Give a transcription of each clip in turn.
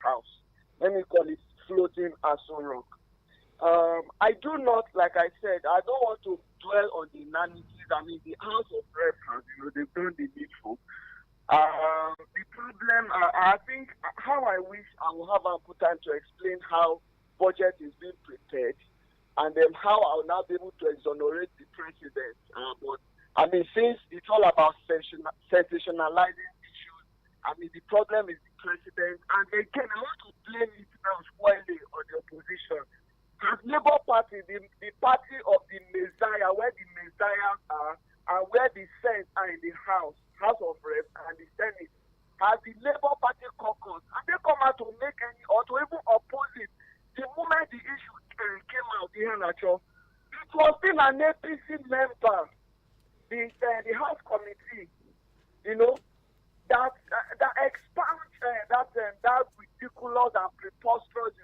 house. Let me call it floating Aso Rock. I do not, like I said, I don't want to dwell on the inanities. I mean, the House of Reps has, they've done the needful. The problem, I think, how I wish I will have ample time to explain how budget is being prepared, and then how I will now be able to exonerate the president. But I mean, since it's all about sensationalizing issues, I mean, the problem is the president. And again, I want to blame it now squarely on the opposition. As Labour Party, the party of the Messiah, where the Messiahs are, and where the saints are in the House of Reps and the Senate, as the Labour Party caucus, and they come out to make any or to even oppose it. The moment the issue came out here, it was still an APC member, the House Committee, that expound that ridiculous and preposterous,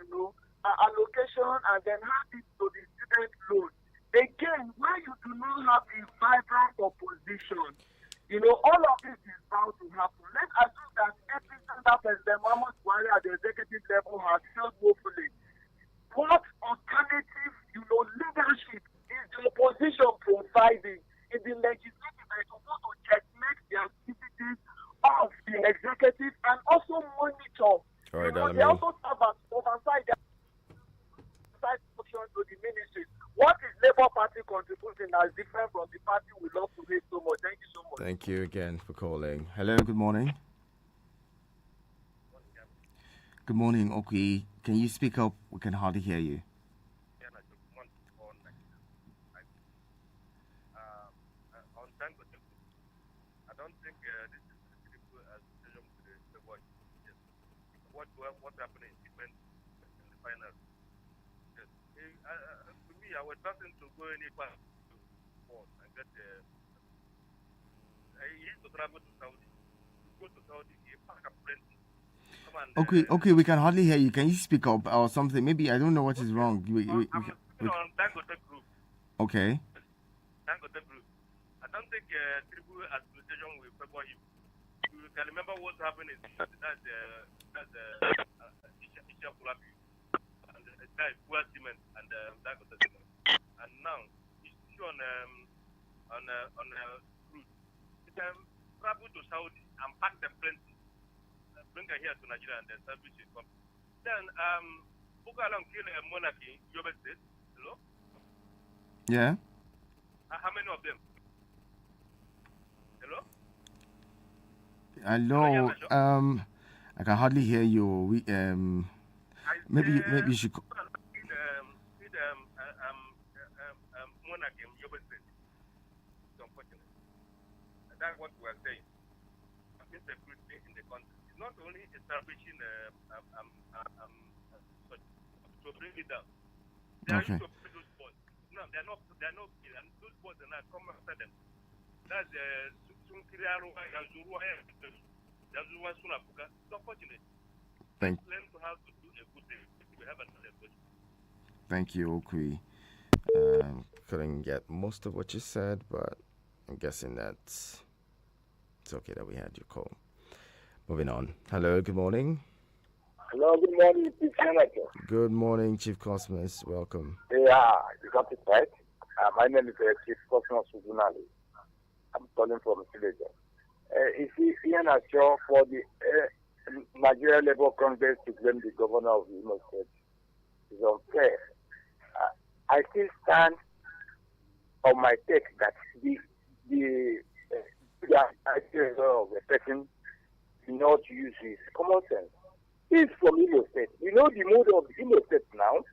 allocation, and then hand it to the student loan. Again, when you do not have a vibrant opposition, all of this is bound to happen. Let's assume that APC under President Muhammadu Buhari at the executive level has failed woefully. What alternative, leadership is the opposition providing in the legislative that is supposed to checkmate the activities of the executive and also monitor? All right, they also have an oversight function to the ministry. What is Labour Party contributing as different from the party we love to hate so much? Thank you so much. Thank you again for calling. Hello, good morning. Good morning, Oki. Can you speak up? We can hardly hear you. I don't think this is critical as the watch. What's happening in the final. Yes. To me, I was nothing to go any part and get I used to travel to Saudi. Go to Saudi, pack up plenty. Okay, we can hardly hear you. Can you speak up or something? Maybe I don't know what is wrong. I'm on Dangote Group. Okay. Dangote Group. I don't think Tribu administration will favor him. You can remember what happened in that's Isha Kulabi and that Fuel Cement and Dangote Cement. And now it's on crude. You can travel to Saudi and pack them plenty. Bring her here to Nigeria and then service it. Then, Boko Haram kill a monarchy in Yobe State. Hello? Yeah. How many of them? Hello? Hello. I can hardly hear you. Maybe you should. Monarchy in Yobe State. It's unfortunate. That's what we are saying. Insecurity in the country. Not only establishing to bring it down. They are used to put those boards. No, they're not. And those boards are not come after them. That's it's unfortunate. Learn to how to do a good thing. We have another question. Thank you, Okui. Couldn't get most of what you said, but I'm guessing that it's okay that we had your call. Moving on. Hello, good morning. Hello, good morning, Chief Senator. Good morning, Chief Cosmos. Welcome. Yeah, you got it right. My name is Chief Cosmos Uzunali. I'm calling from Silesia. Is Senator for the Nigeria Labour Congress to blame the governor of the Imo State? Is unfair. I still stand on my take that the idea of a person not use his common sense. He's from Imo State. You know the mood of Imo State now.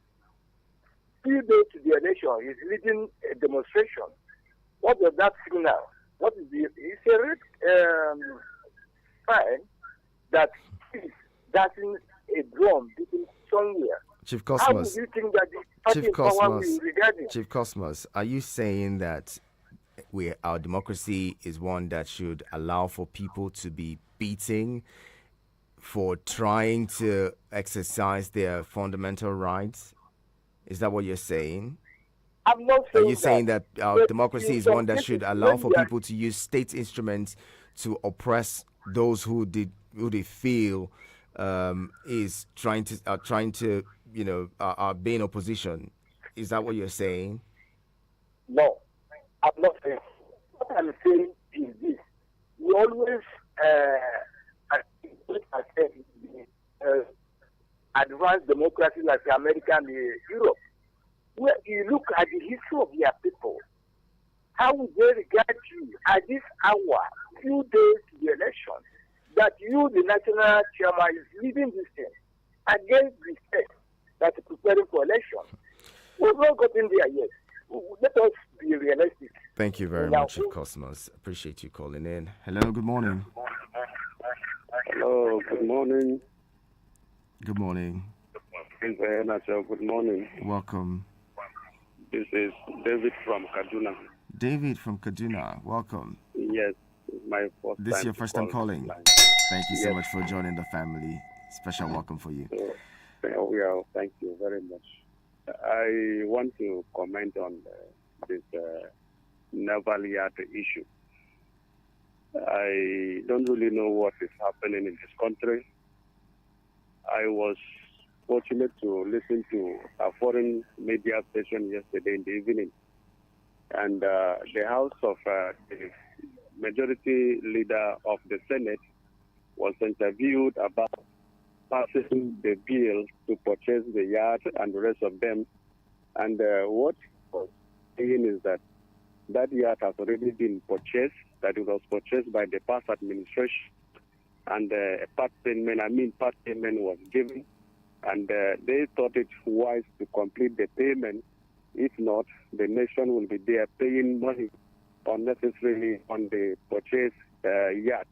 Few days to the election, he's leading a demonstration. What does that signal? What is the? It's a red sign that he's dancing a drum beating somewhere. Chief Cosmos. How do you think that the Chief Cosmos, are you saying that our democracy is one that should allow for people to be beating for trying to exercise their fundamental rights? Is that what you're saying? I'm not saying Are you saying that our democracy is one that should allow for people to use state instruments to oppress those who they feel is trying to be in opposition. Is that what you're saying? No, I'm not saying. What I'm saying is this. We always advanced democracy like America and Europe. Where you look at the history of their people, how would they regard you at this hour, few days to the election, that you, the national chairman, is leading this thing against the state that is preparing for election? We've not gotten there yet. Let us be realistic. Thank you very much, Cosmos. Appreciate you calling in. Hello, good morning. Hello, good morning. Good morning. Good morning. Welcome. This is David from Kaduna. David from Kaduna, welcome. Yes, it's my first time. This is your first time calling. Thank you so much for joining the family. Special welcome for you. Well, thank you very much. I want to comment on this naval yard issue. I don't really know what is happening in this country. I was fortunate to listen to a foreign media station yesterday in the evening. And the House of the majority leader of the Senate was interviewed about passing the bill to purchase the yard and the rest of them. And what he was saying is that yard has already been purchased, that it was purchased by the past administration. And part payment was given. And they thought it wise to complete the payment. If not, the nation will be there paying money unnecessarily on the purchase yard.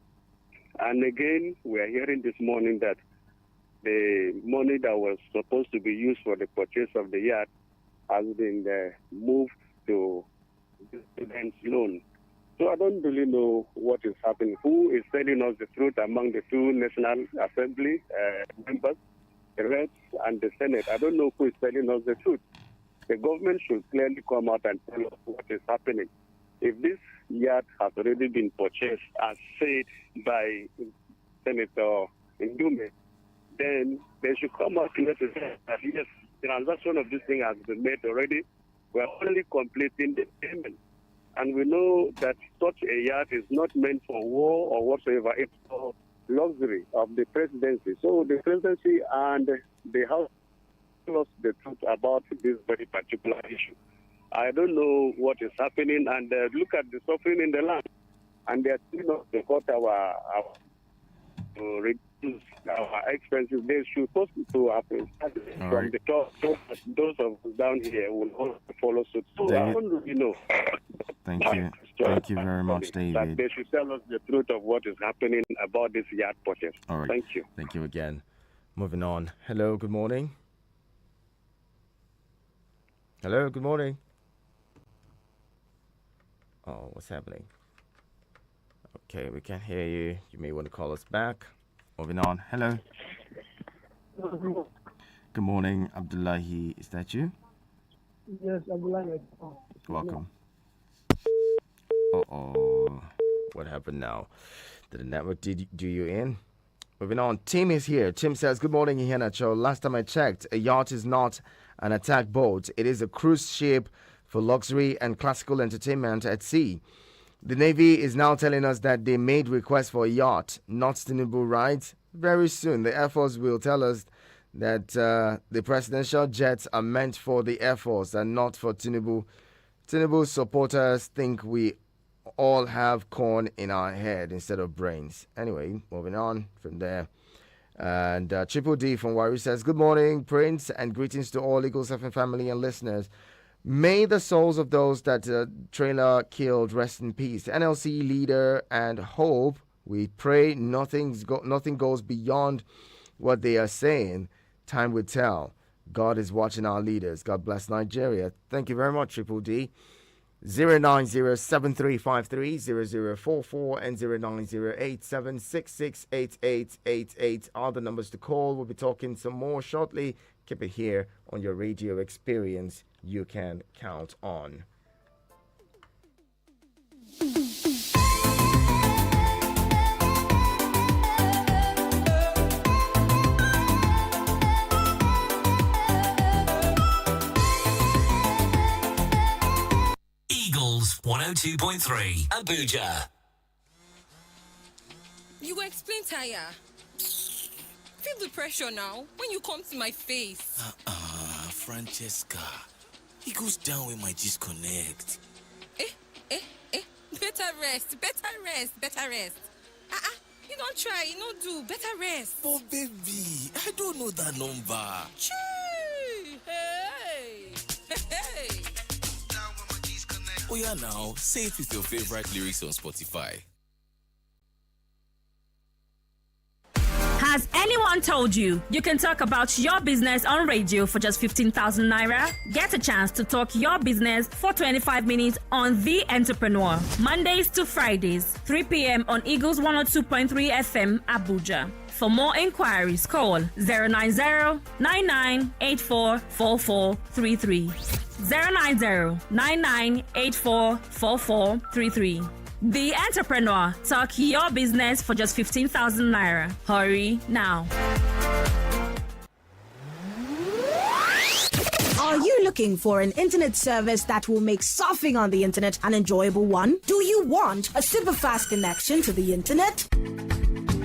And again, we are hearing this morning that the money that was supposed to be used for the purchase of the yard has been moved to the student's loan. So I don't really know what is happening. Who is telling us the truth among the two National Assembly members, the reps and the Senate? I don't know who is telling us the truth. The government should clearly come out and tell us what is happening. If this yard has already been purchased, as said by Senator Ndume, then they should come out and say that yes, the transaction of this thing has been made already. We are only completing the payment. And we know that such a yard is not meant for war or whatsoever. It's for luxury of the presidency. So the presidency and the House tell us the truth about this very particular issue. I don't know what is happening, and look at the suffering in the land. And they are still not support our to reduce our expenses. They should supposed to have from the top. So those of us down here will also follow suit. So I don't really know. Thank you. Thank you very much, David. That they should tell us the truth of what is happening about this yard purchase. All right. Thank you. Thank you again. Moving on. Hello, good morning. Hello, good morning. Oh, what's happening? Okay, we can't hear you. You may want to call us back. Moving on. Hello. Good morning, Abdullahi. Is that you? Yes, Abdullahi. Welcome. Uh-oh. What happened now? Did the network do you in? Moving on. Tim is here. Tim says, good morning, Iheanacho. Last time I checked, a yacht is not an attack boat. It is a cruise ship for luxury and classical entertainment at sea. The Navy is now telling us that they made requests for a yacht, not Tinubu, right? Very soon, the Air Force will tell us that the presidential jets are meant for the Air Force and not for Tinubu. Tinubu supporters think we all have corn in our head instead of brains. Anyway, moving on from there. And Triple D from Wari says, good morning, Prince, and greetings to all Eagles FM family and listeners. May the souls of those that trailer killed rest in peace. NLC leader and hope, we pray nothing goes beyond what they are saying. Time will tell. God is watching our leaders. God bless Nigeria. Thank you very much, Triple D. 090-7353-0044 and 090-8766-8888 are the numbers to call. We'll be talking some more shortly. Keep it here on your radio experience. You can count on. 102.3 Abuja. You will explain, Taya. Feel the pressure now when you come to my face. Francesca. It goes down when my disconnect. Better rest. You don't try, you don't do. Better rest. Oh, baby, I don't know that number. Chee! Hey! Oh, yeah, now, say it with your favorite lyrics on Spotify. Has anyone told you you can talk about your business on radio for just 15,000 naira? Get a chance to talk your business for 25 minutes on The Entrepreneur. Mondays to Fridays, 3 p.m. on Eagles 102.3 FM, Abuja. For more inquiries, call 090-9984-4433. 090-9984-4433. The Entrepreneur. Talk your business for just 15,000 naira. Hurry now. Are you looking for an internet service that will make surfing on the internet an enjoyable one? Do you want a super fast connection to the internet?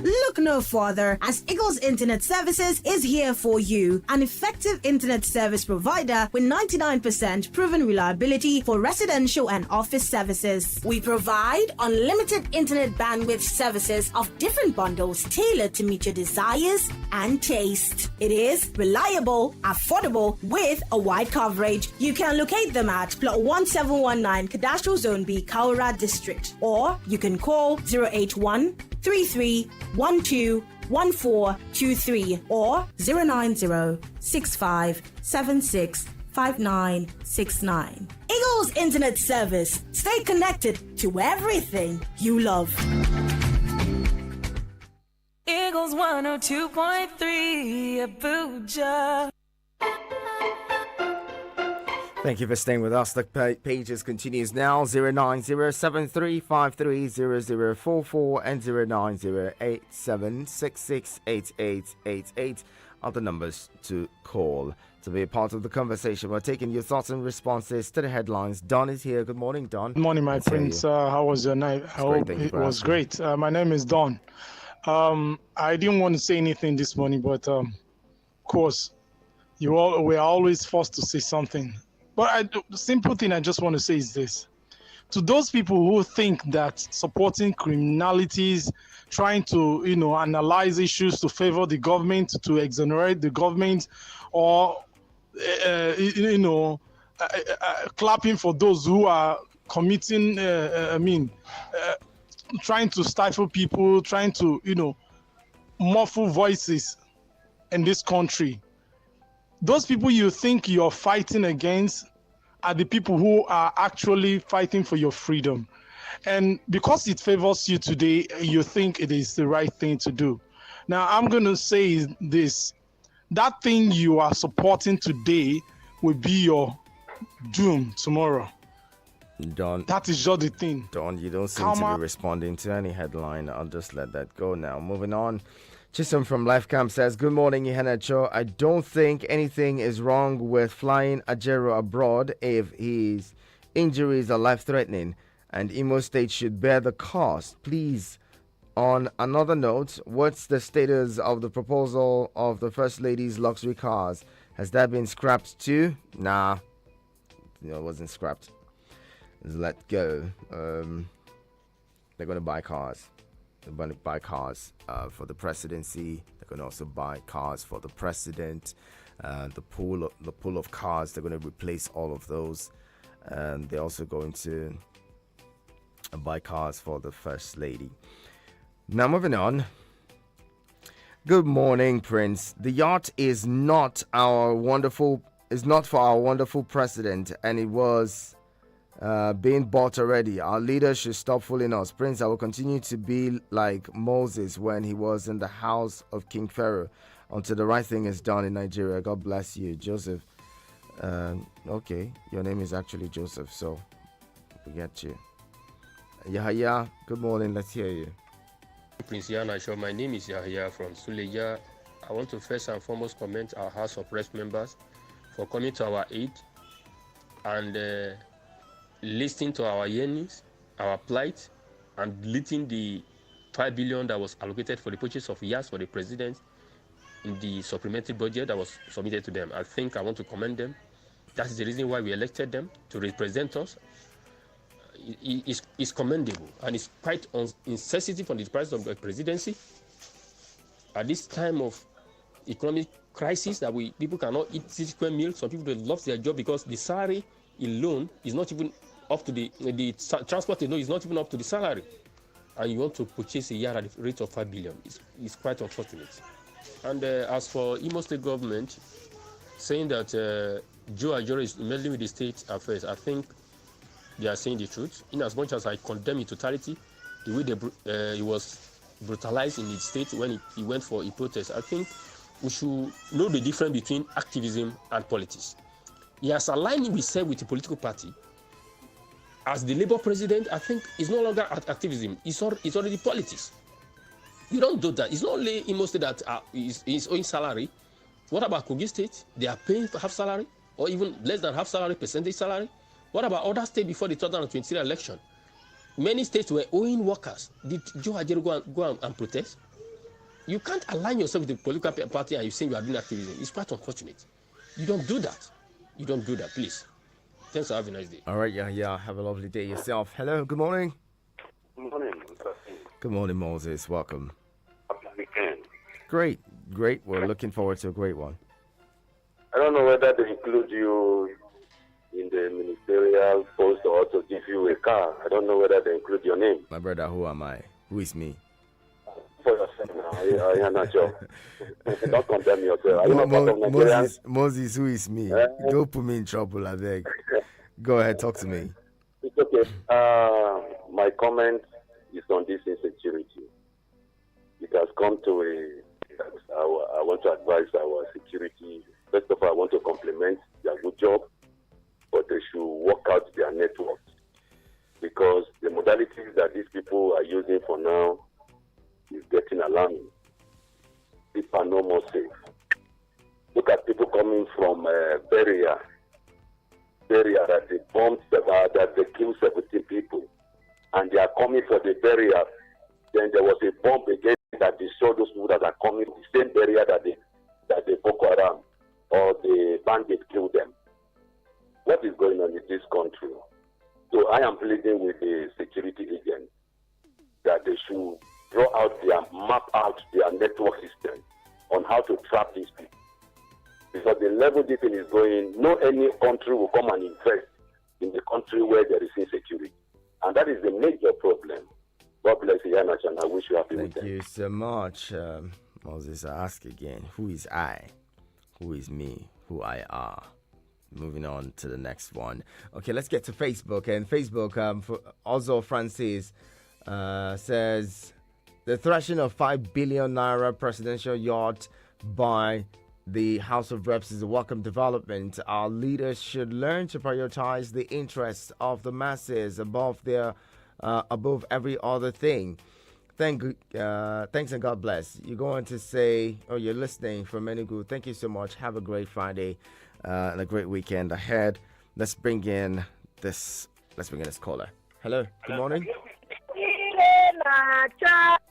Look no further, as Eagles Internet Services is here for you, an effective internet service provider with 99% proven reliability for residential and office services. We provide unlimited internet bandwidth services of different bundles tailored to meet your desires and taste. It is reliable, affordable, with a wide coverage. You can locate them at Plot 1719 Cadastral Zone B, Kaura District, or you can call 081-3312-1423 or 090-6576-5969. Eagles Internet Service. Stay connected to everything you love. Eagles 102.3 Abuja. Thank you for staying with us. The pages continues now. 09073530044 and 09087668888 are the numbers to call to be a part of the conversation. We're taking your thoughts and responses to the headlines. Don is here. Good morning, Don. Good morning, my prince. How was your night? I hope it was great. My name is Don. I didn't want to say anything this morning, but of course, we're always forced to say something. But the simple thing I just want to say is this. To those people who think that supporting criminalities, trying to, analyze issues to favor the government, to exonerate the government, or, clapping for those who are committing, trying to stifle people, trying to, muffle voices in this country. Those people you think you're fighting against are the people who are actually fighting for your freedom. And because it favors you today, you think it is the right thing to do. Now, I'm going to say this. That thing you are supporting today will be your doom tomorrow. Don, that is just the thing. Don, you don't seem to be responding to any headline. I'll just let that go now. Moving on. Chisholm from Lifecamp says, good morning, Iheanacho. I don't think anything is wrong with flying Ajero abroad if his injuries are life-threatening, and Imo State should bear the cost. Please, on another note, what's the status of the proposal of the First Lady's luxury cars? Has that been scrapped too? Nah, it wasn't scrapped. It's let go. They're going to buy cars. They're going to buy cars for the presidency. They're going to also buy cars for the president. The pool of cars, they're going to replace all of those. And they're also going to buy cars for the First Lady. Now, moving on. Good morning, Prince. The yacht is not for our wonderful president, and it was being bought already. Our leaders should stop fooling us. Prince, I will continue to be like Moses when he was in the house of King Pharaoh until the right thing is done in Nigeria. God bless you, Joseph. Okay, your name is actually Joseph, so we get you. Yahya, good morning. Let's hear you. Prince Iheanacho, my name is Yahya from Suleja. I want to first and foremost commend our House of Reps members for coming to our aid and listening to our yearnings, our plight, and deleting the 5 billion that was allocated for the purchase of yachts for the president in the supplementary budget that was submitted to them. I think I want to commend them. That is the reason why we elected them to represent us. It's commendable, and it's quite insensitive on the price of the presidency. At this time of economic crisis that people cannot eat 6 square meals, some people lost their job because the salary alone is not even up to the transport alone is not even up to the salary. And you want to purchase a yacht at the rate of 5 billion. It's quite unfortunate. And as for Imo State government saying that Joe Ajero is meddling with the state affairs, I think they are saying the truth. In as much as I condemn in totality the way he was brutalized in his state when he went for a protest, I think we should know the difference between activism and politics. He has aligned himself with a political party. As the Labour president, I think it's no longer activism. It's already politics. You don't do that. It's not only Imo State that is owing salary. What about Kogi State? They are paying for half salary or even less than half salary, percentage salary. What about other states before the 2023 election? Many states were owing workers. Did Joe Ajero go and protest? You can't align yourself with the political party and you say you are doing activism. It's quite unfortunate. You don't do that. You don't do that, please. Thanks for having a nice day. All right, yeah. Have a lovely day yourself. Hello, good morning. Good morning. Good morning, Moses. Welcome. Happy weekend. Great. We're looking forward to a great one. I don't know whether they include you in the ministerial post or to give you a car. I don't know whether they include your name. My brother, who am I? Who is me? For yourself now. I am not sure. Don't condemn yourself. Are you not part of Nigerians? Moses, who is me? Don't put me in trouble, I beg. Go ahead, talk to me. It's okay. My comment is on this insecurity. It has come to I want to advise our security. First of all, I want to compliment their good job, but they should work out their networks, because the modalities that these people are using for now is getting alarming. People are no more safe. Look at people coming from Beria that they bombed, that they killed 17 people, and they are coming for the Beria. Then there was a bomb again that destroyed those people that are coming to the same Beria that the Boko Haram or the bandits killed them. What is going on in this country? So I am pleading with the security agents that they should map out their network system on how to trap these people. Because the level this thing is going, no any country will come and invest in the country where there is insecurity. And that is the major problem. God bless you, Yanach, and I wish you happy weekend. Thank you so much. Moses, I ask again, who is I? Who is me? Who I are? Moving on to the next one. Okay, let's get to Facebook. And Facebook, for Ozo Francis says, the thrashing of 5 billion naira presidential yacht by the House of Reps is a welcome development. Our leaders should learn to prioritize the interests of the masses above every other thing. Thanks and God bless. You're going to say, you're listening from Enugu. Thank you so much. Have a great Friday and a great weekend ahead. Let's bring in this caller. Hello. Good morning.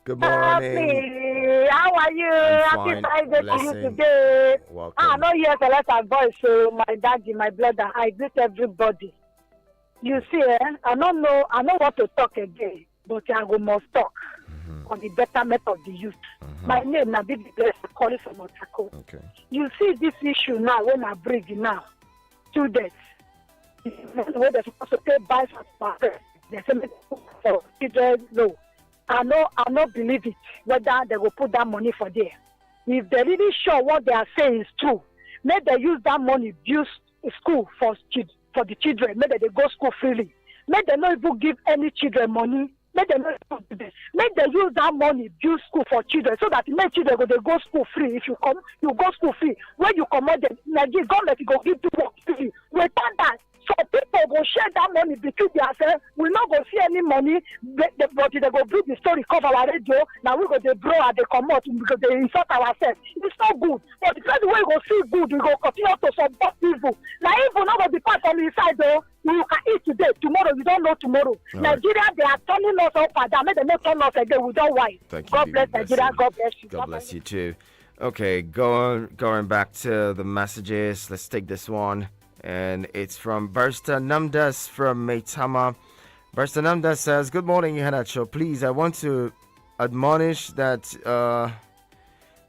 Good morning. How are you? Happy Friday to you today. Welcome. I know you have a lot of voice, so my daddy, my brother, I greet everybody. You see, I don't know what to talk again, but I must talk on the betterment of the youth. My name is Bibi Bless, calling from Otako. Okay. You see this issue now when I bring it now, students, when they're supposed to pay by for they say for children low. I not believe it, whether they will put that money for there. If they're really sure what they are saying is true, maybe they use that money build school for the children. Maybe they go school freely. Maybe they not even give any children money. Maybe they use that money build school for children so that many children go school free. If you come, you go school free. When you come out, the Nigerian government go give you work free. Without that, So people go share that money between themselves. We not go see any money, but they go bring the story cover our radio. Now we go the bro and they come out because they insult ourselves. It's not good. But the first way we go feel good, we go continue to support evil. Now evil not going to be part on the inside though. You can eat today, tomorrow you don't know tomorrow. All Nigeria, they are turning us up and down. Make them not turn us again. We don't why. God bless Nigeria. God bless you. God bless you too. Okay, going back to the messages. Let's take this one. And it's from Bersta Namdas from Maitama. Bersta Namdas says, "Good morning, Ihanacho. Please, I want to admonish that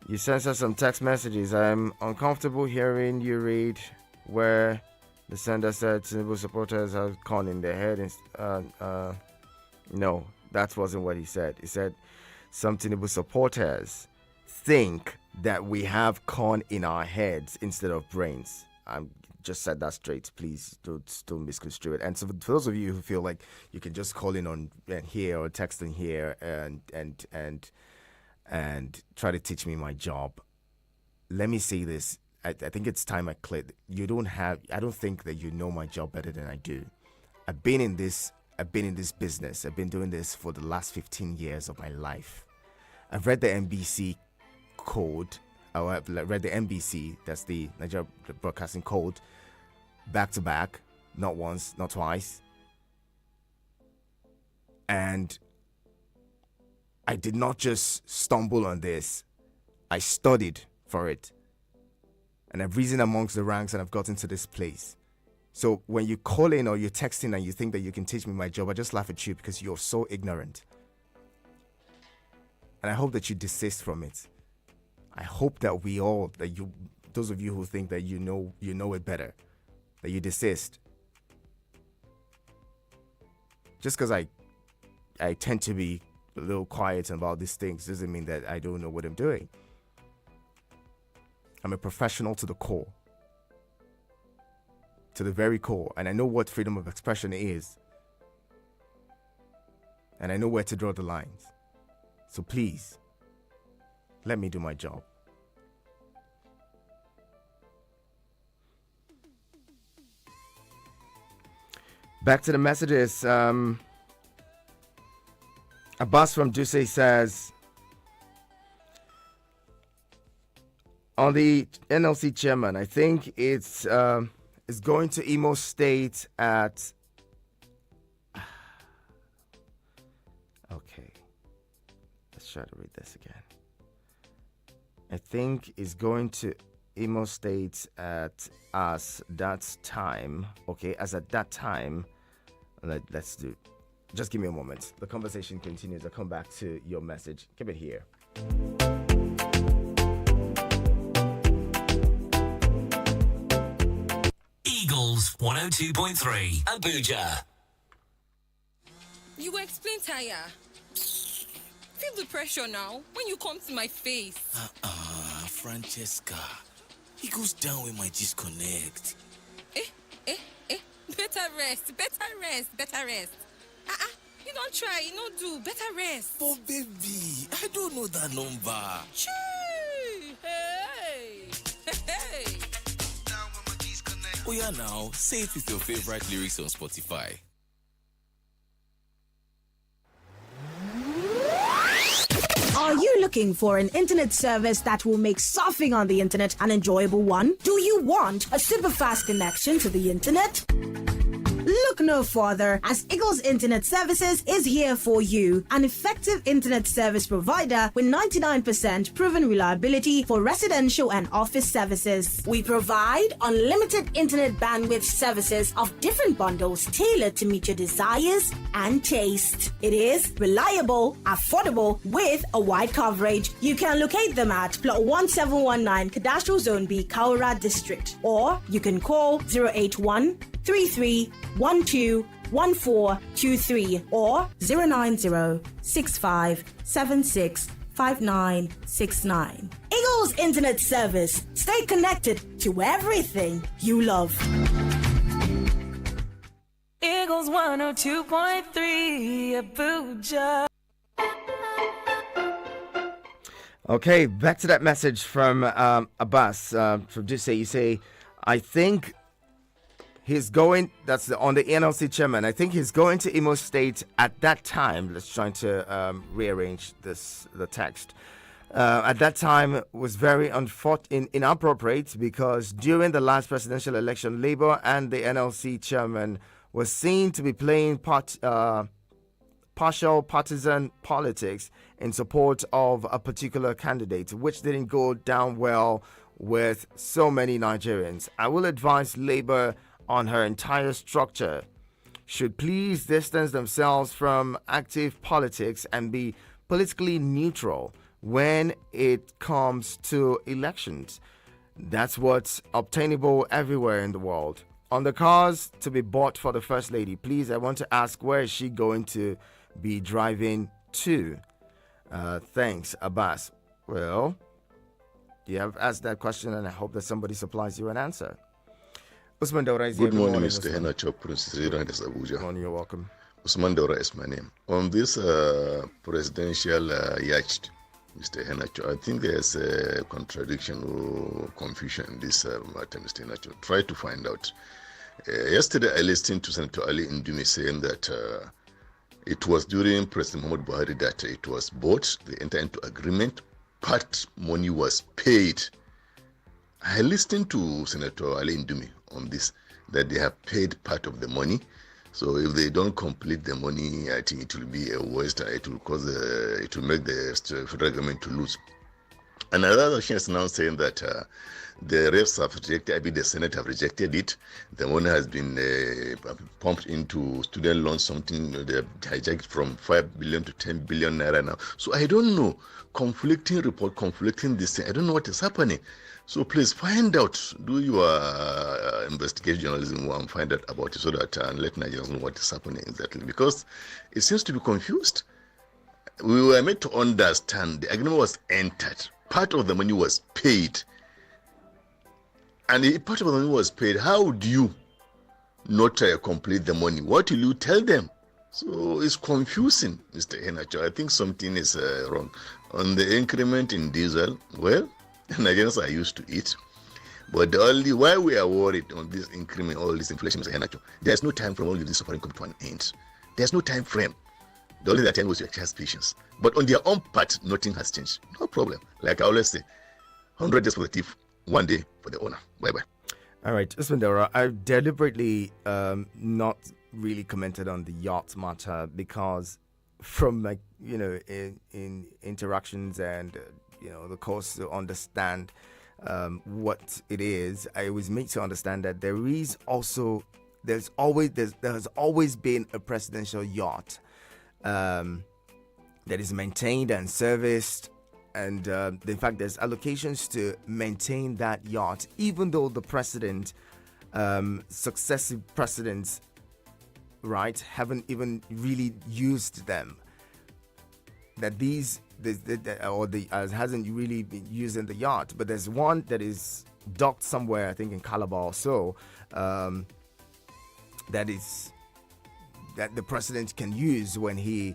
you censor some text messages. I'm uncomfortable hearing you read where the sender said Tinubu supporters have corn in their head. No, that wasn't what he said. He said some Tinubu supporters think that we have corn in our heads instead of brains. I'm just said that straight. Please don't misconstrue it. And so for those of you who feel like you can just call in on here or text in here and try to teach me my job, let me say this. I think it's time I cleared. I don't think that you know my job better than I do. I've been in this business. I've been doing this for the last 15 years of my life. I've read the NBC code. I've read the NBC, that's the Nigeria Broadcasting Code, back to back, not once, not twice. And I did not just stumble on this. I studied for it. And I've risen amongst the ranks and I've gotten to this place. So when you call in or you're texting and you think that you can teach me my job, I just laugh at you because you're so ignorant. And I hope that you desist from it. I hope that those of you who think that you know it better, that you desist. Just because I tend to be a little quiet about these things doesn't mean that I don't know what I'm doing. I'm a professional to the core. To the very core. And I know what freedom of expression is. And I know where to draw the lines. So please, let me do my job. Back to the messages. Abbas from Duse says, on the NLC chairman, I think it's going to Imo State at... Okay. Let's try to read this again. I think it's going to Imo State at that time. Okay, as at that time. Let's do... Just give me a moment. The conversation continues. I'll come back to your message. Keep it here. Eagles 102.3 Abuja. You explain, Taya. Feel the pressure now when you come to my face. Francesca. It goes down when my disconnect. Better rest. You don't try, you don't do. Better rest. Oh, baby, I don't know that number. Chee! Hey! Oh, yeah, now, say it with your favorite lyrics on Spotify. Are you looking for an internet service that will make surfing on the internet an enjoyable one? Do you want a super fast connection to the internet? Look no further, as Eagles Internet Services is here for you, an effective internet service provider with 99% proven reliability for residential and office services. We provide unlimited internet bandwidth services of different bundles tailored to meet your desires and taste. It is reliable, affordable, with a wide coverage. You can locate them at Plot 1719 Cadastral Zone B, Kaura District, or you can call 081 33121423 or 09065765969. Eagles Internet Service. Stay connected to everything you love. Eagles 102.3 Abuja. Okay, back to that message from Abbas from Duse. You say, I think he's going, on the NLC chairman. I think he's going to Imo State at that time. Let's try to rearrange the text. At that time was very inappropriate because during the last presidential election, Labour and the NLC chairman was seen to be playing partial partisan politics in support of a particular candidate, which didn't go down well with so many Nigerians. I will advise Labour on her entire structure should please distance themselves from active politics and be politically neutral when it comes to elections. That's what's obtainable everywhere in the world. On the cars to be bought for the First Lady, please, I want to ask, where is she going to be driving to? Thanks, Abbas. Well, you have asked that question, and I hope that somebody supplies you an answer. Usman Daura is here. Good morning, Mr. Henacho, Prince Srirandes Abuja. Good morning, you're welcome. Usman Daura is my name. On this presidential yacht, Mr. Henacho, I think there's a contradiction or confusion in this matter, Mr. Henacho. Try to find out. Yesterday, I listened to Senator Ali Ndumi saying that it was during President Muhammad Buhari that it was bought, they entered into agreement, part money was paid. I listened to Senator Ali Ndumi on this, that they have paid part of the money. So if they don't complete the money, I think it will be a waste. It will it will make the federal government to lose. And another thing is now saying that the reps have rejected, I mean the Senate have rejected it. The money has been pumped into student loans, something they have hijacked from 5 billion to 10 billion naira now. So I don't know, conflicting report, conflicting this thing. I don't know what is happening. So please find out, do your investigation journalism and find out about it so that let Nigerians know what is happening exactly. Because it seems to be confused. We were meant to understand the agreement was entered. Part of the money was paid. And if part of the money was paid, how do you not complete the money? What will you tell them? So it's confusing, Mr. Henacho. I think something is wrong. On the increment in diesel, well, Nigerians are used to it. But the only why we are worried on this increment, all this inflation, Mr. Henacho, there's no time frame all this suffering come to an end. There's no time frame. The only time was to exercise patience. But on their own part, nothing has changed. No problem. Like I always say, 100 days for the thief, 1 day for the owner. Bye-bye. All right, Usman Daura, I've deliberately not really commented on the yacht matter because from in interactions and the course to understand what it is, I was made to understand that there has always been a presidential yacht that is maintained and serviced, and in fact there's allocations to maintain that yacht, even though the president, successive presidents, right, haven't even really used them. That hasn't really been used in the yacht, but there's one that is docked somewhere, I think in Calabar or so, that the president can use when the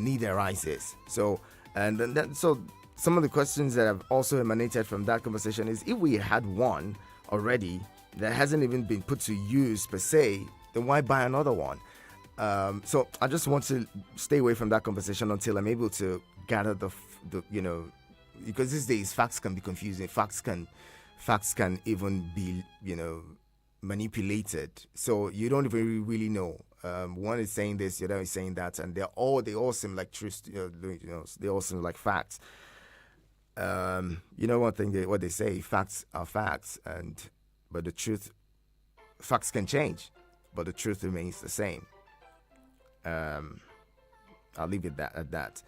need arises. So some of the questions that have also emanated from that conversation is, if we had one already that hasn't even been put to use per se, then why buy another one? So I just want to stay away from that conversation until I'm able to gather the because these days facts can be confusing. Facts can even be manipulated. So you don't even really know. One is saying this, the other is saying that, and they all seem like truth. They all seem like facts. One thing what they say, facts are facts, but the truth, facts can change, but the truth remains the same. I'll leave it at that.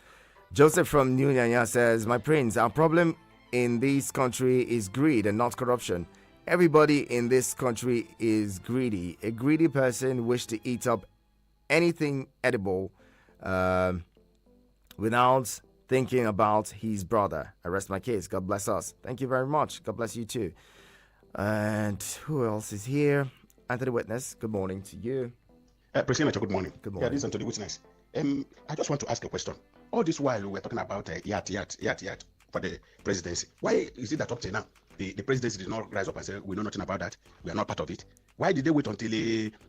Joseph from New Nyanya says, my prince, our problem in this country is greed and not corruption. Everybody in this country is greedy. A greedy person wishes to eat up anything edible without thinking about his brother. I rest my case. God bless us. Thank you very much. God bless you too. And who else is here? Anthony Witness, good morning to you. President, good morning. Good morning. Yeah, this is Anthony Witness. I just want to ask a question. All this while we're talking about yacht for the presidency. Why is it that up to now the presidency did not rise up and say, we know nothing about that. We are not part of it. Why did they wait until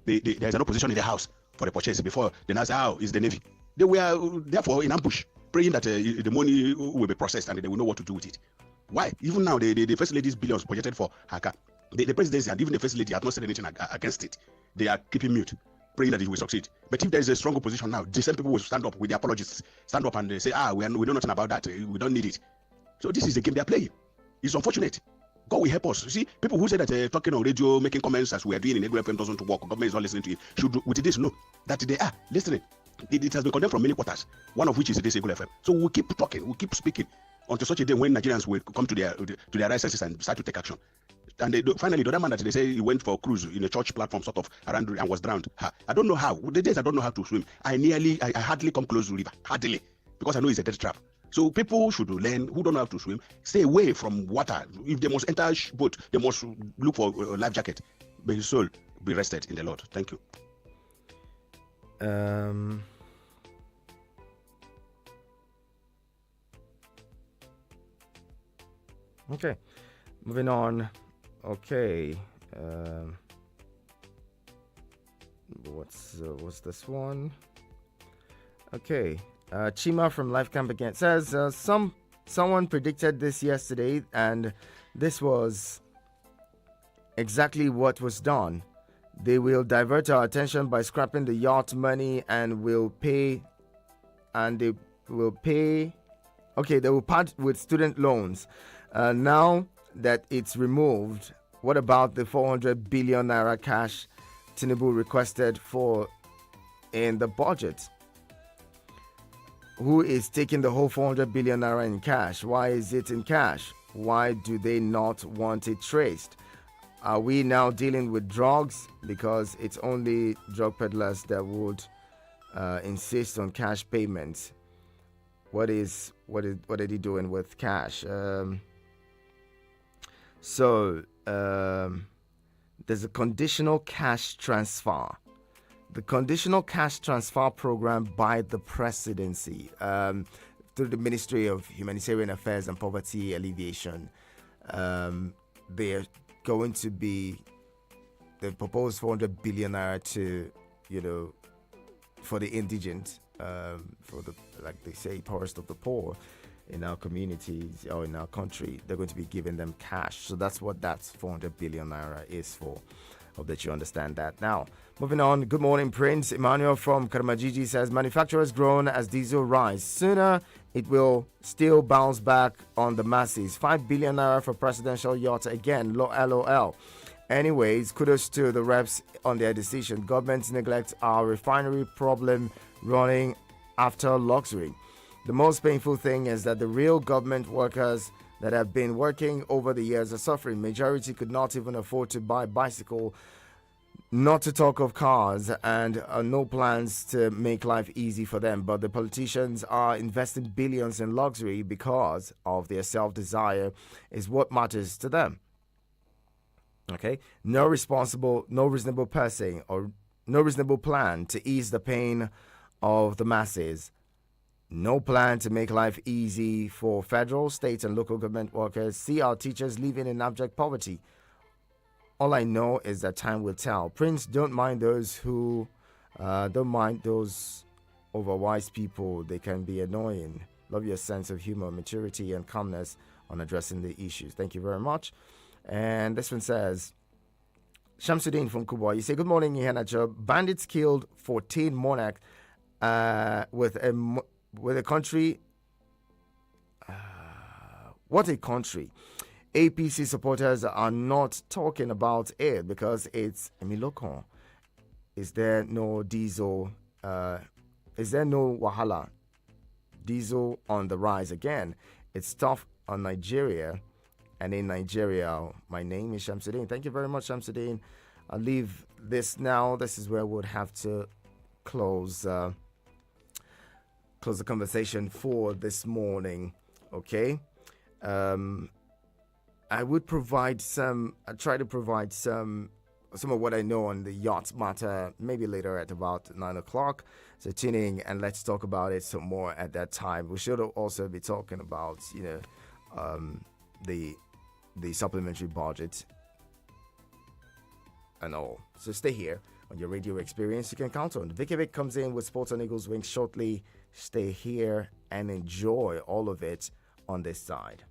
there's an opposition in the House for the purchase before they now say, oh, it's the Navy? They were therefore in ambush, praying that the money will be processed and they will know what to do with it. Why? Even now, the First Lady's billions budgeted for Haka, the presidency and even the First Lady have not said anything against it. They are keeping mute, praying that it will succeed. But if there is a strong opposition now, the same people will stand up with their apologists, stand up and say, we know nothing about that, we don't need it. So this is the game they are playing. It's unfortunate. God will help us. You see, people who say that talking on radio, making comments as we are doing in Eagle FM doesn't work, government is not listening to it, should with this know that they are listening. It has been condemned from many quarters, one of which is this Eagle FM. So we'll keep talking, we'll keep speaking until such a day when Nigerians will come to their right senses and start to take action. And finally, the other man that they say he went for a cruise in a church platform sort of around and was drowned. I don't know how. The days I don't know how to swim. I hardly come close to the river. Hardly. Because I know it's a death trap. So people should learn who don't know how to swim, stay away from water. If they must enter a boat, they must look for a life jacket. May his soul be rested in the Lord. Thank you. Okay. Moving on. Okay. What's this one? Okay. Chima from Life Camp again says someone predicted this yesterday, and this was exactly what was done. They will divert our attention by scrapping the yacht money and they will part with student loans. Now that it's removed, what about the 400 billion naira cash Tinubu requested for in the budget? Who is taking the whole 400 billion naira in cash? Why is it in cash? Why do they not want it traced? Are we now dealing with drugs? Because it's only drug peddlers that would insist on cash payments. What are they doing with cash? There's a conditional cash transfer. The conditional cash transfer program by the presidency through the Ministry of Humanitarian Affairs and Poverty Alleviation. They're going to be the proposed 400 billion naira to, for the indigent, for the, like they say, poorest of the poor in our communities or in our country. They're going to be giving them cash. So that's what that 400 billion naira is for. Hope that you understand that. Now, moving on. Good morning, Prince. Emmanuel from Karamajiji says, manufacturers groan as diesel rise. Sooner, it will still bounce back on the masses. 5 billion naira for presidential yacht again. LOL. Anyways, kudos to the reps on their decision. Government neglects our refinery problem running after luxury. The most painful thing is that the real government workers that have been working over the years are suffering. Majority could not even afford to buy a bicycle, not to talk of cars, and no plans to make life easy for them. But the politicians are investing billions in luxury because of their self-desire is what matters to them. Okay? No reasonable person or no reasonable plan to ease the pain of the masses. No plan to make life easy for federal, state, and local government workers. See our teachers living in abject poverty. All I know is that time will tell. Prince, don't mind those overwise people. They can be annoying. Love your sense of humor, maturity, and calmness on addressing the issues. Thank you very much. And this one says, Shamsuddin from Kubwa, you say, good morning, Ihanacho. Bandits killed 14 monarchs with a country. What a country. APC supporters are not talking about it because it's Emilokon. Is there no diesel? Is there no Wahala? Diesel on the rise again. It's tough on Nigeria. And in Nigeria, my name is Shamsuddin. Thank you very much, Shamsuddin. I'll leave this now. This is where we'll have to close the conversation for this morning. Okay. I would try to provide some of what I know on the yacht matter maybe later at about 9 o'clock. So tune in and let's talk about it some more at that time. We should also be talking about, the the supplementary budget and all. So stay here on your radio experience. You can count on. Vicky Vic comes in with Sports on Eagles Wings shortly. Stay here and enjoy all of it on this side.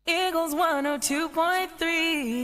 Eagles 102.3.